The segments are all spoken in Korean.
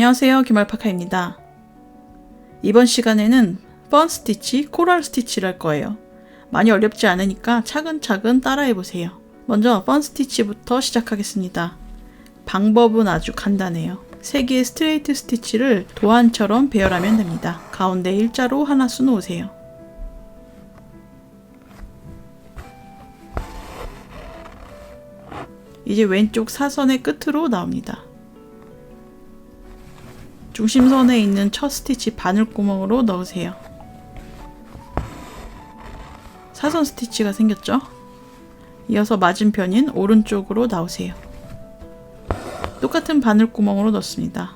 안녕하세요, 김알파카입니다. 이번 시간에는 펀 스티치, 코랄 스티치를 할 거예요. 많이 어렵지 않으니까 차근차근 따라해보세요. 먼저 펀 스티치부터 시작하겠습니다. 방법은 아주 간단해요. 3개의 스트레이트 스티치를 도안처럼 배열하면 됩니다. 가운데 일자로 하나 수놓으세요. 이제 왼쪽 사선의 끝으로 나옵니다. 중심선에 있는 첫 스티치 바늘구멍으로 넣으세요. 사선 스티치가 생겼죠? 이어서 맞은편인 오른쪽으로 나오세요. 똑같은 바늘구멍으로 넣습니다.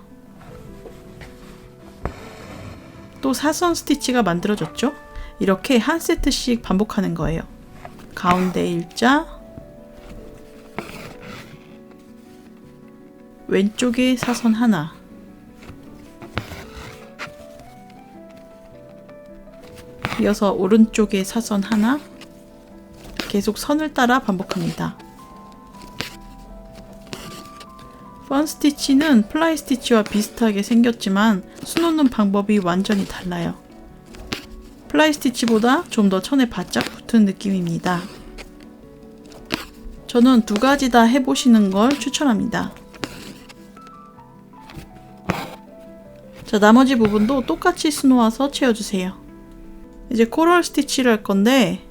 또 사선 스티치가 만들어졌죠? 이렇게 한 세트씩 반복하는 거예요. 가운데 일자, 왼쪽에 사선 하나, 이어서 오른쪽에 사선 하나, 계속 선을 따라 반복합니다. 펀 스티치는 플라이 스티치와 비슷하게 생겼지만 수놓는 방법이 완전히 달라요. 플라이 스티치보다 좀 더 천에 바짝 붙은 느낌입니다. 저는 2가지 다 해보시는 걸 추천합니다. 자, 나머지 부분도 똑같이 수놓아서 채워주세요. 이제 코랄 스티치를 할 건데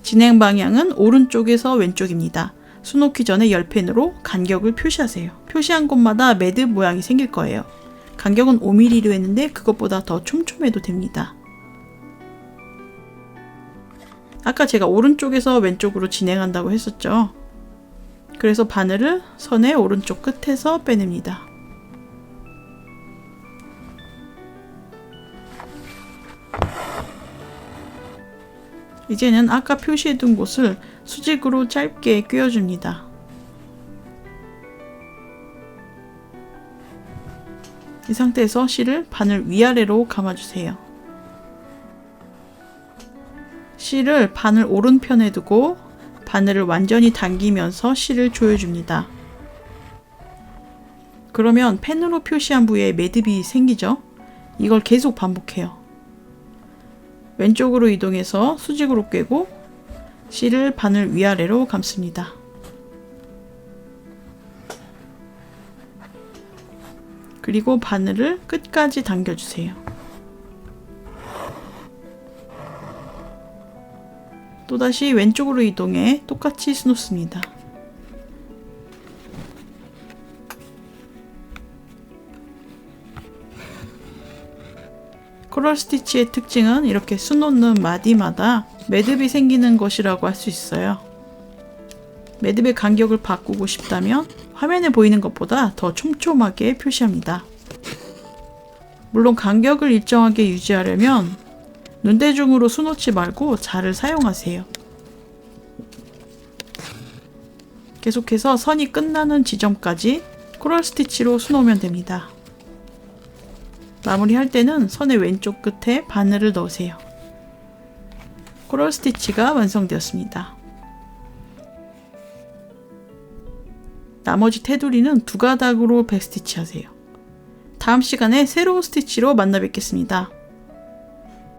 진행 방향은 오른쪽에서 왼쪽입니다. 수놓기 전에 열펜으로 간격을 표시하세요. 표시한 곳마다 매듭 모양이 생길 거예요. 간격은 5mm로 했는데 그것보다 더 촘촘해도 됩니다. 아까 제가 오른쪽에서 왼쪽으로 진행한다고 했었죠. 그래서 바늘을 선의 오른쪽 끝에서 빼냅니다. 이제는 아까 표시해둔 곳을 수직으로 짧게 꿰어줍니다. 이 상태에서 실을 바늘 위아래로 감아주세요. 실을 바늘 오른편에 두고 바늘을 완전히 당기면서 실을 조여줍니다. 그러면 펜으로 표시한 부위에 매듭이 생기죠? 이걸 계속 반복해요. 왼쪽으로 이동해서 수직으로 꿰고 실을 바늘 위아래로 감습니다. 그리고 바늘을 끝까지 당겨주세요. 또다시 왼쪽으로 이동해 똑같이 수놓습니다. 코랄 스티치의 특징은 이렇게 수놓는 마디마다 매듭이 생기는 것이라고 할 수 있어요. 매듭의 간격을 바꾸고 싶다면 화면에 보이는 것보다 더 촘촘하게 표시합니다. 물론 간격을 일정하게 유지하려면 눈대중으로 수놓지 말고 자를 사용하세요. 계속해서 선이 끝나는 지점까지 코랄 스티치로 수놓으면 됩니다. 마무리할 때는 선의 왼쪽 끝에 바늘을 넣으세요. 코랄 스티치가 완성되었습니다. 나머지 테두리는 2가닥으로 백스티치 하세요. 다음 시간에 새로운 스티치로 만나 뵙겠습니다.